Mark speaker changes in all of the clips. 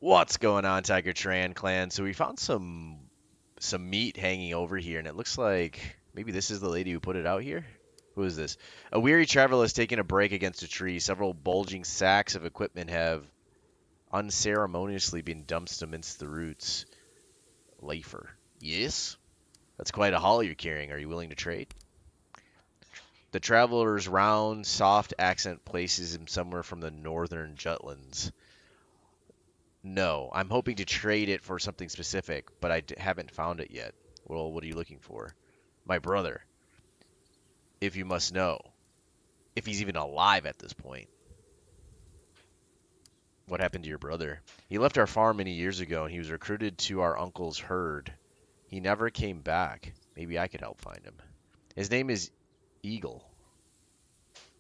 Speaker 1: What's going on, Tiger Tran clan? So we found some meat hanging over here, and it looks like maybe this is the lady who put it out here. Who is this? A weary traveler has taken a break against a tree. Several bulging sacks of equipment have unceremoniously been dumped amidst the roots. Lafer. Yes? That's quite a haul you're carrying. Are you willing to trade? The traveler's round, soft accent places him somewhere from the northern Jutlands. No, I'm hoping to trade it for something specific, but haven't found it yet. Well, what are you looking for? My brother, if you must know. If he's even alive at this point. What happened to your brother? He left our farm many years ago, and he was recruited to our uncle's herd. He never came back. Maybe I could help find him. His name is Eagle.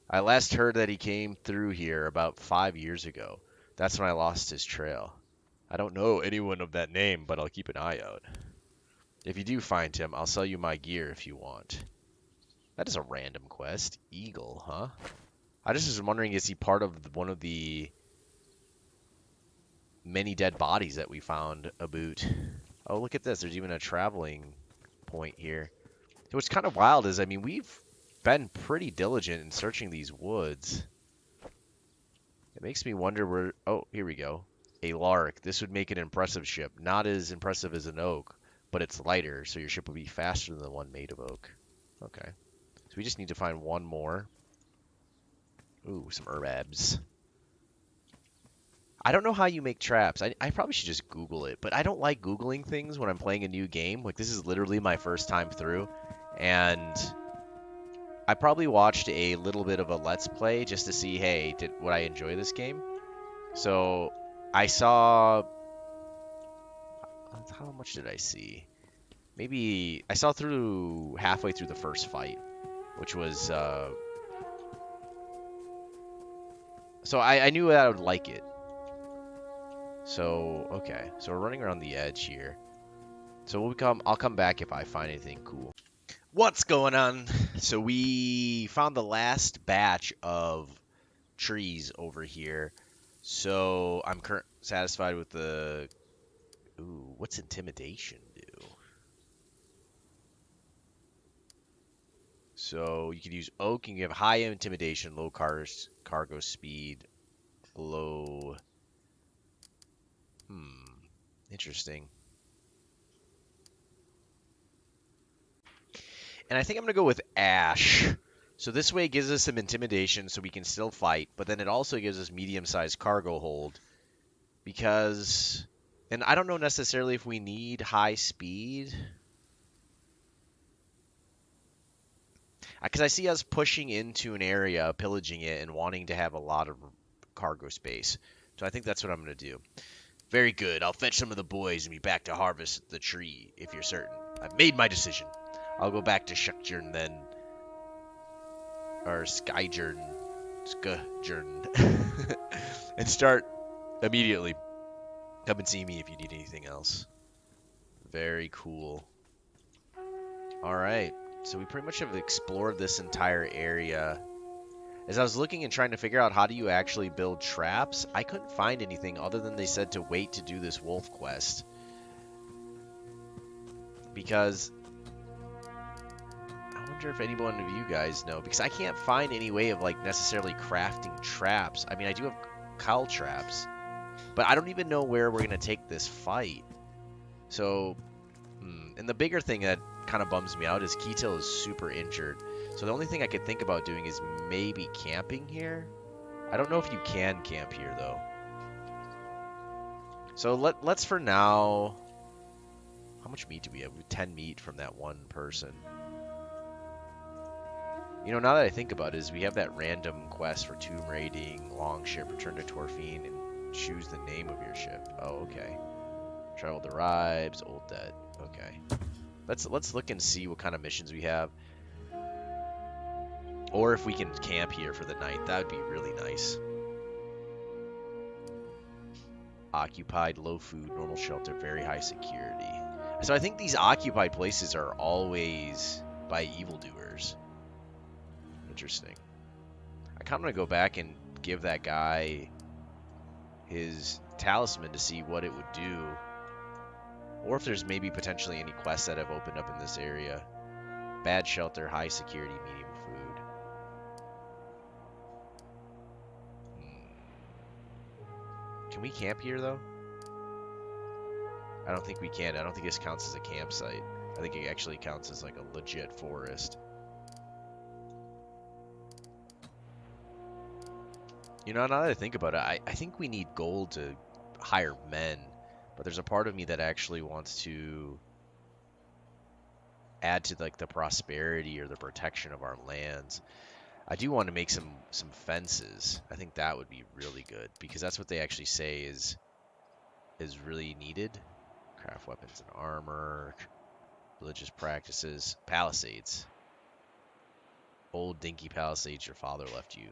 Speaker 1: I last heard that he came through here about 5 years ago. That's when I lost his trail. I don't know anyone of that name, but I'll keep an eye out. If you do find him, I'll sell you my gear if you want. That is a random quest. Eagle, huh? I just was wondering, is he part of one of the many dead bodies that we found about? Oh, look at this. There's even a traveling point here. What's kind of wild is, I mean, we've been pretty diligent in searching these woods. It makes me wonder where... Oh, here we go. A lark. This would make an impressive ship. Not as impressive as an oak, but it's lighter, so your ship would be faster than the one made of oak. Okay. So we just need to find one more. Ooh, some herbs. I don't know how you make traps. I probably should just Google it, but I don't like Googling things when I'm playing a new game. Like, this is literally my first time through, and I probably watched a little bit of a Let's Play just to see, hey, would I enjoy this game? So I saw... How much did I see? Maybe... I saw through halfway through the first fight, which was... So I knew that I would like it. So, okay. So we're running around the edge here. So I'll come back if I find anything cool. What's going on? So we found the last batch of trees over here. So I'm satisfied with the... Ooh, what's intimidation do? So you could use oak, and you have high intimidation, low cargo speed, low... Interesting. And I think I'm going to go with ash. So this way it gives us some intimidation so we can still fight, but then it also gives us medium-sized cargo hold. Because... And I don't know necessarily if we need high speed. Because I see us pushing into an area, pillaging it, and wanting to have a lot of cargo space. So I think that's what I'm going to do. Very good. I'll fetch some of the boys and be back to harvest the tree, if you're certain. I've made my decision. I'll go back to Shukjern then. Or Skyjern. Skjern. And start immediately. Come and see me if you need anything else. Very cool. Alright. So we pretty much have explored this entire area. As I was looking and trying to figure out how do you actually build traps, I couldn't find anything other than they said to wait to do this wolf quest. Because I wonder if any one of you guys know, because I can't find any way of like necessarily crafting traps. I mean, I do have cow traps, but I don't even know where we're going to take this fight. So, and the bigger thing that kind of bums me out is Ketil is super injured. So the only thing I could think about doing is maybe camping here. I don't know if you can camp here, though. So let's for now... How much meat do we have? We have 10 meat from that one person. You know, now that I think about it, is we have that random quest for tomb raiding, longship, return to Torfine, and choose the name of your ship. Oh, okay. Travel the Ribes, Old Dead. Okay. Let's look and see what kind of missions we have. Or if we can camp here for the night, that would be really nice. Occupied, low food, normal shelter, very high security. So I think these occupied places are always by evildoers. Interesting. I kind of want to go back and give that guy his talisman to see what it would do. Or if there's maybe potentially any quests that have opened up in this area. Bad shelter, high security, medium food. Can we camp here, though? I don't think we can. I don't think this counts as a campsite. I think it actually counts as like a legit forest. You know, now that I think about it, I think we need gold to hire men. But there's a part of me that actually wants to add to like the prosperity or the protection of our lands. I do want to make some fences. I think that would be really good because that's what they actually say is really needed. Craft weapons and armor, religious practices, palisades. Old dinky palisades your father left you.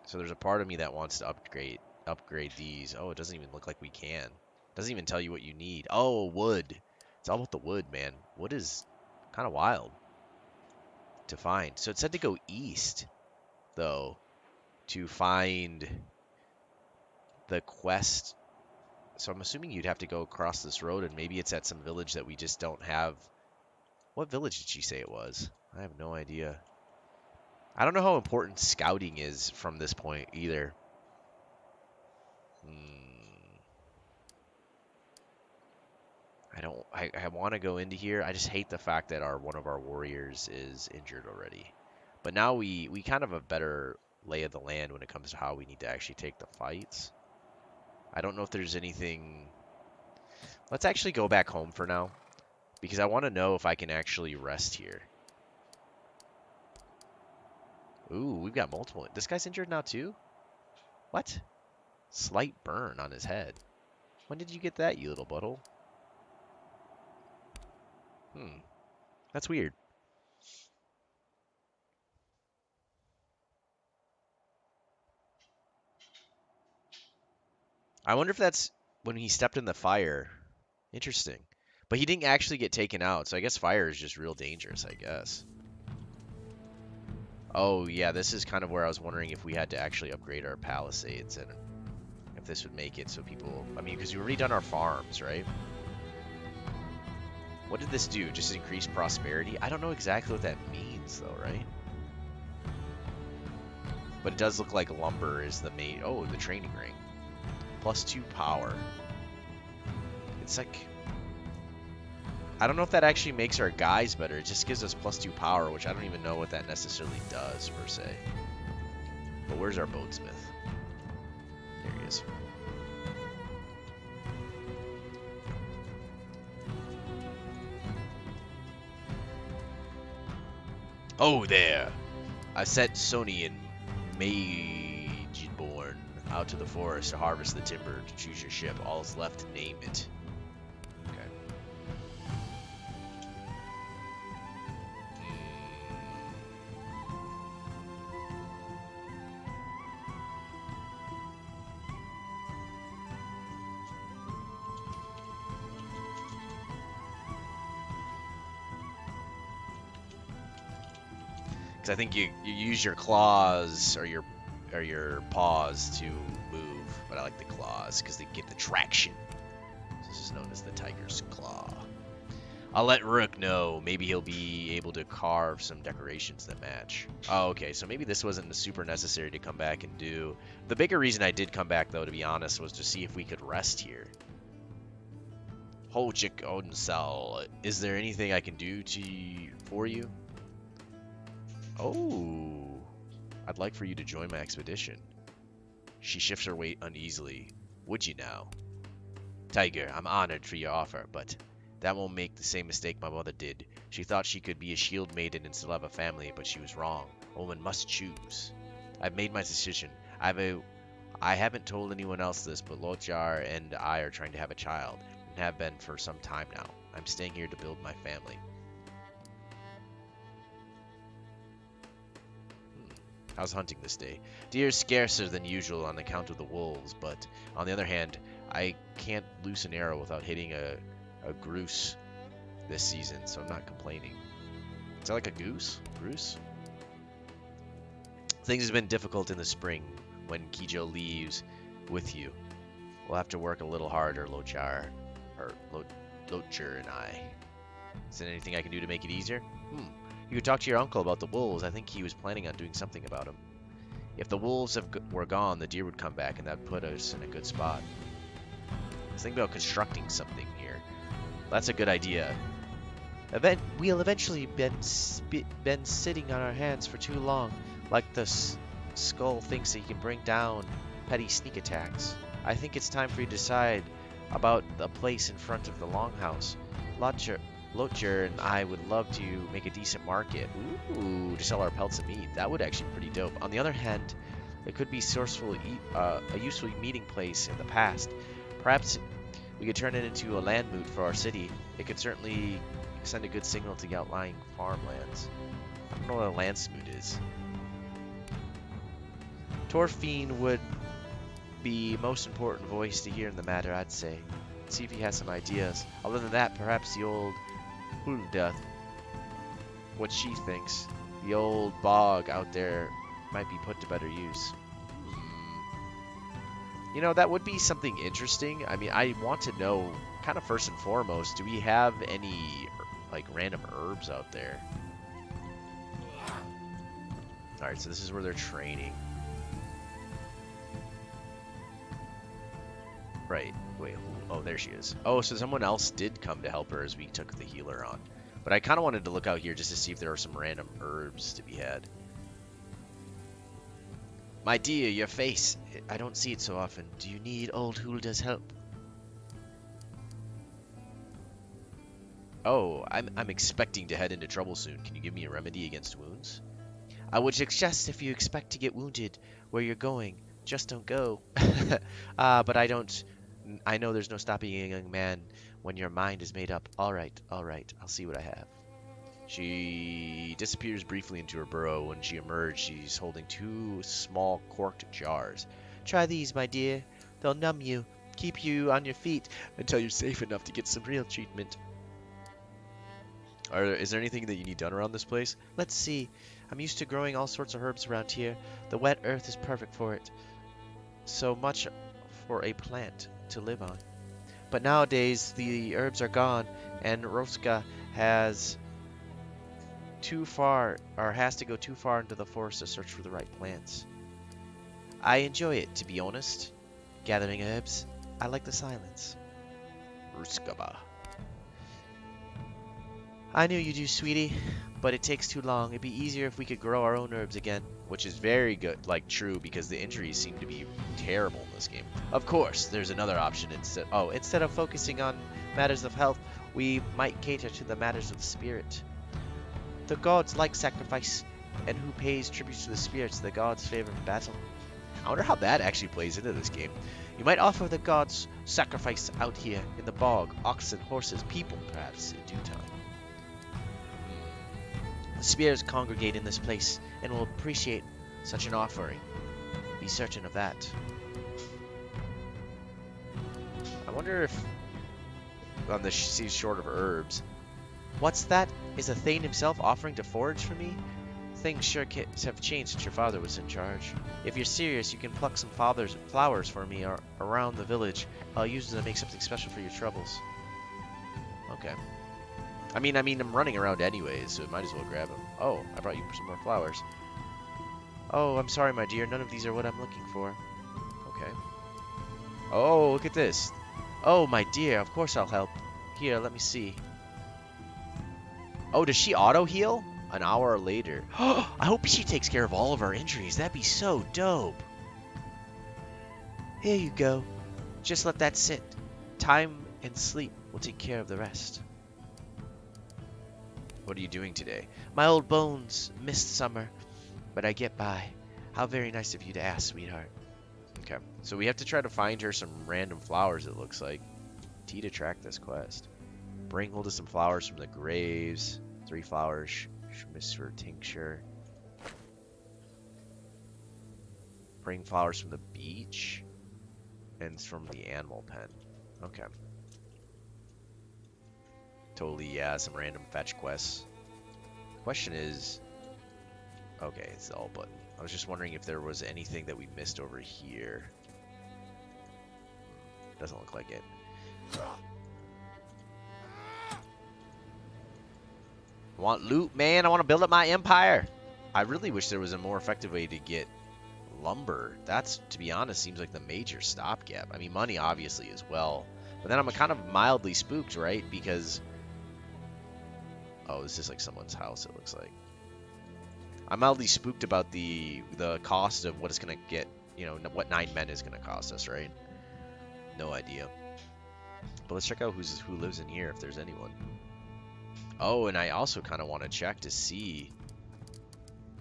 Speaker 1: So there's a part of me that wants to upgrade these. Oh, it doesn't even look like we can. It doesn't even tell you what you need. Oh, wood. It's all about the wood, man. Wood is kind of wild to find. So it said to go east, though, to find the quest. So I'm assuming you'd have to go across this road, and maybe it's at some village that we just don't have. What village did she say it was? I have no idea. I don't know how important scouting is from this point either. I want to go into here. I just hate the fact that one of our warriors is injured already. But now we kind of have a better lay of the land when it comes to how we need to actually take the fights. I don't know if there's anything. Let's actually go back home for now because I want to know if I can actually rest here. Ooh, we've got multiple. This guy's injured now too? What? Slight burn on his head. When did you get that, you little butthole? That's weird. I wonder if that's when he stepped in the fire. Interesting. But he didn't actually get taken out, so I guess fire is just real dangerous, I guess. Oh, yeah, this is kind of where I was wondering if we had to actually upgrade our palisades and if this would make it so people... I mean, because we've already done our farms, right? What did this do? Just increase prosperity? I don't know exactly what that means, though, right? But it does look like lumber is the main... Oh, the training ring. +2 power. It's like... I don't know if that actually makes our guys better. It just gives us +2 power, which I don't even know what that necessarily does, per se. But where's our boatsmith? There he is. Oh, there! I sent Sony and Mageborn out to the forest to harvest the timber to choose your ship. All's left to name it. I think you use your claws or your paws to move, but I like the claws because they give the traction. This is known as the tiger's claw. I'll let Rook know. Maybe he'll be able to carve some decorations that match. Oh, okay, so maybe this wasn't super necessary to come back and do. The bigger reason I did come back, though, to be honest, was to see if we could rest here. Hojik Odensal, is there anything I can do for you? Oh, I'd like for you to join my expedition. She shifts her weight uneasily. Would you now? Tiger, I'm honored for your offer, but that won't make the same mistake my mother did. She thought she could be a shield maiden and still have a family, but she was wrong. A woman must choose. I've made my decision. I haven't told anyone else this, but Lotjar and I are trying to have a child, and have been for some time now. I'm staying here to build my family. How's hunting this day? Deer is scarcer than usual on account of the wolves, but on the other hand, I can't loose an arrow without hitting a grouse this season, so I'm not complaining. Is that like a goose? Grouse? Things have been difficult in the spring when Kijo leaves with you. We'll have to work a little harder, Locher and I. Is there anything I can do to make it easier? You could talk to your uncle about the wolves. I think he was planning on doing something about them. If the wolves were gone, the deer would come back, and that would put us in a good spot. Let's think about constructing something here. That's a good idea. We'll eventually been sitting on our hands for too long, like the skull thinks that he can bring down petty sneak attacks. I think it's time for you to decide about the place in front of the longhouse. Locher and I would love to make a decent market. Ooh, to sell our pelts and meat. That would actually be pretty dope. On the other hand, it could be a useful meeting place in the past. Perhaps we could turn it into a land moot for our city. It could certainly send a good signal to the outlying farmlands. I don't know what a land moot is. Torfine would be most important voice to hear in the matter, I'd say. See if he has some ideas. Other than that, perhaps the old Hulda, what she thinks. The old bog out there might be put to better use. You know, that would be something interesting. I mean, I want to know, kind of first and foremost, do we have any, like, random herbs out there? Alright, so this is where they're training. Right. Wait, oh, there she is. Oh, so someone else did come to help her as we took the healer on. But I kind of wanted to look out here just to see if there are some random herbs to be had. My dear, your face. I don't see it so often. Do you need old Hulda's help? Oh, I'm expecting to head into trouble soon. Can you give me a remedy against wounds? I would suggest if you expect to get wounded where you're going, just don't go. But I know there's no stopping a young man when your mind is made up. All right. I'll see what I have. She disappears briefly into her burrow. When she emerged, she's holding 2 small corked jars. Try these, my dear. They'll numb you, keep you on your feet until you're safe enough to get some real treatment. Is there anything that you need done around this place? Let's see. I'm used to growing all sorts of herbs around here. The wet earth is perfect for it. So much for a plant to live on. But nowadays, the herbs are gone, and Roska has to go too far into the forest to search for the right plants. I enjoy it, to be honest. Gathering herbs. I like the silence. Ruskaba. I knew you do, sweetie, but it takes too long. It'd be easier if we could grow our own herbs again. Which is very good, like true, because the injuries seem to be terrible in this game. Of course, there's another option instead of focusing on matters of health, we might cater to the matters of the spirit. The gods like sacrifice, and who pays tribute to the spirits the gods favor in battle. I wonder how that actually plays into this game. You might offer the gods sacrifice out here in the bog, oxen, horses, people, perhaps, in due time. The spirits congregate in this place and will appreciate such an offering. Be certain of that. I wonder if on the she's short of herbs. What's that? Is a Thane himself offering to forage for me? Things sure have changed since your father was in charge. If you're serious, you can pluck some flowers for me around the village. I'll use them to make something special for your troubles. Okay. I mean, I'm running around anyways, so I might as well grab them. Oh, I brought you some more flowers. Oh, I'm sorry, my dear. None of these are what I'm looking for. Okay. Oh, look at this. Oh, my dear. Of course I'll help. Here, let me see. Oh, does she auto-heal? An hour later. I hope she takes care of all of our injuries. That'd be so dope. Here you go. Just let that sit. Time and sleep will take care of the rest. What are you doing today? My old bones missed summer, but I get by. How very nice of you to ask, sweetheart. Okay, so we have to try to find her some random flowers, it looks like. T to track this quest. Bring Hulda some flowers from the graves. 3 flowers. Schmisser tincture. Bring flowers from the beach. And from the animal pen. Okay. Totally, yeah, some random fetch quests. Question is... Okay, it's the alt button. I was just wondering if there was anything that we missed over here. Doesn't look like it. I want loot, man. I want to build up my empire. I really wish there was a more effective way to get lumber. That's, to be honest, seems like the major stopgap. I mean, money obviously as well. But then I'm kind of mildly spooked, right? Because... oh, this is like someone's house, it looks like. I'm mildly spooked about the cost of what it's going to get, you know, what 9 men is going to cost us, right? No idea. But let's check out who lives in here, if there's anyone. Oh, and I also kind of want to check to see,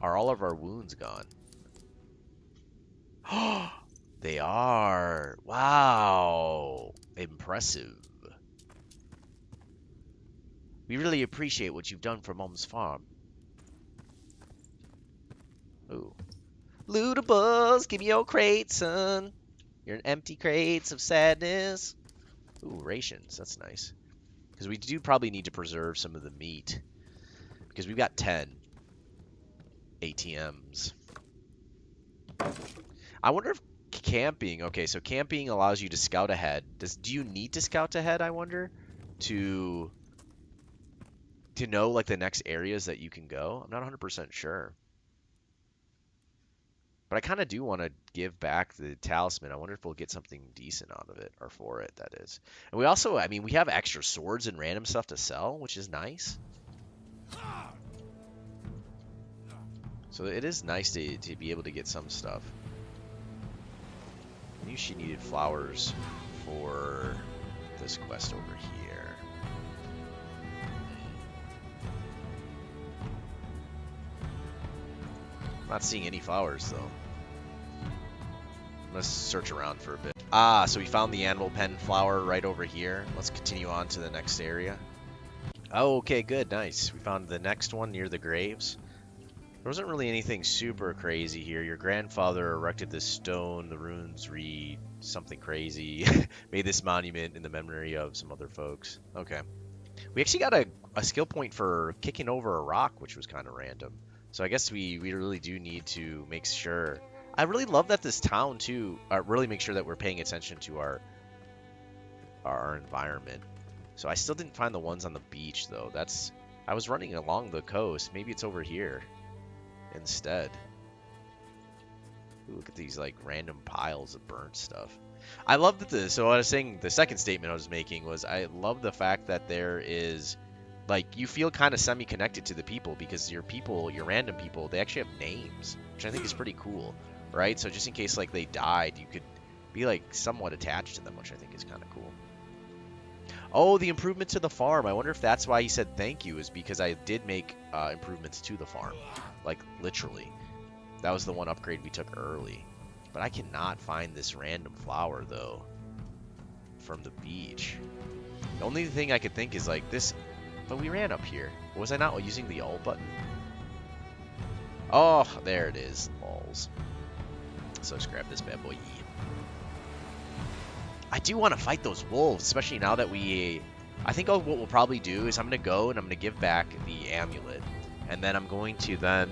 Speaker 1: are all of our wounds gone? Oh, they are. Wow. Impressive. We really appreciate what you've done for Mom's farm. Ooh. Lootables, give me your crates, son. Your empty crates of sadness. Ooh, rations. That's nice. Because we do probably need to preserve some of the meat. Because we've got 10 ATMs. I wonder if camping... okay, so camping allows you to scout ahead. Do you need to scout ahead, I wonder? To know, like, the next areas that you can go? I'm not 100% sure. But I kind of do want to give back the talisman. I wonder if we'll get something decent out of it, or for it, that is. And we also, I mean, we have extra swords and random stuff to sell, which is nice. So it is nice to be able to get some stuff. I knew she needed flowers for this quest over here. I'm not seeing any flowers, though. Let's search around for a bit. Ah, so we found the animal pen flower right over here. Let's continue on to the next area. Oh, okay, good, nice. We found the next one near the graves. There wasn't really anything super crazy here. Your grandfather erected this stone. The runes read something crazy. Made this monument in the memory of some other folks. Okay. We actually got a skill point for kicking over a rock, which was kind of random. So I guess we really do need to make sure. I really love that this town, too, really make sure that we're paying attention to our environment. So I still didn't find the ones on the beach, though. I was running along the coast. Maybe it's over here instead. Ooh, look at these, like, random piles of burnt stuff. I love that so I was saying, the second statement I was making was I love the fact that there is, like, you feel kind of semi-connected to the people because your random people, they actually have names, which I think is pretty cool, right? So just in case, like, they died, you could be, like, somewhat attached to them, which I think is kind of cool. Oh, the improvement to the farm. I wonder if that's why he said thank you, is because I did make improvements to the farm. Like, literally. That was the one upgrade we took early. But I cannot find this random flower, though, from the beach. The only thing I could think is, like, this... but we ran up here. Was I not using the alt button? Oh, there it is. Balls. So let's grab this bad boy. I do want to fight those wolves, especially now that I think what we'll probably do is I'm going to go and I'm going to give back the amulet. And then I'm going to then...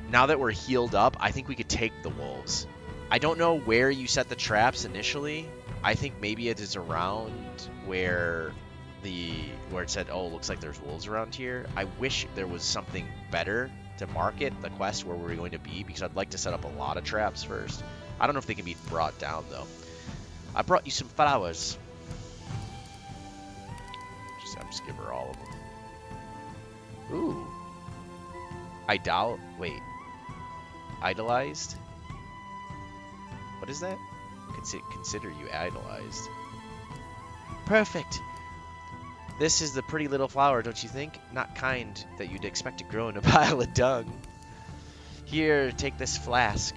Speaker 1: now that we're healed up, I think we could take the wolves. I don't know where you set the traps initially. I think maybe it is around where it said, oh, looks like there's wolves around here. I wish there was something better to market the quest where we're going to be, because I'd like to set up a lot of traps first. I don't know if they can be brought down, though. I brought you some flowers. I'll just give her all of them. Ooh. Wait. Idolized? What is that? Consider you idolized. Perfect. This is the pretty little flower, don't you think? Not kind that you'd expect to grow in a pile of dung. Here, take this flask.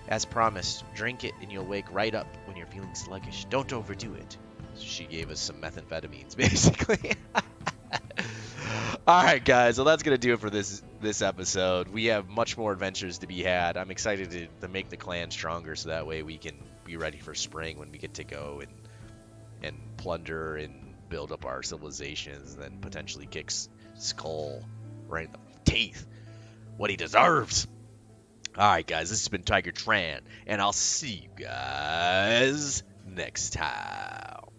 Speaker 1: As promised, drink it and you'll wake right up when you're feeling sluggish. Don't overdo it. So she gave us some methamphetamines, basically. Alright, guys. Well, that's going to do it for this episode. We have much more adventures to be had. I'm excited to make the clan stronger so that way we can be ready for spring when we get to go and plunder and build up our civilizations, and then potentially kick Skull right in the teeth. What he deserves. All right, guys, this has been Tiger Tran, and I'll see you guys next time.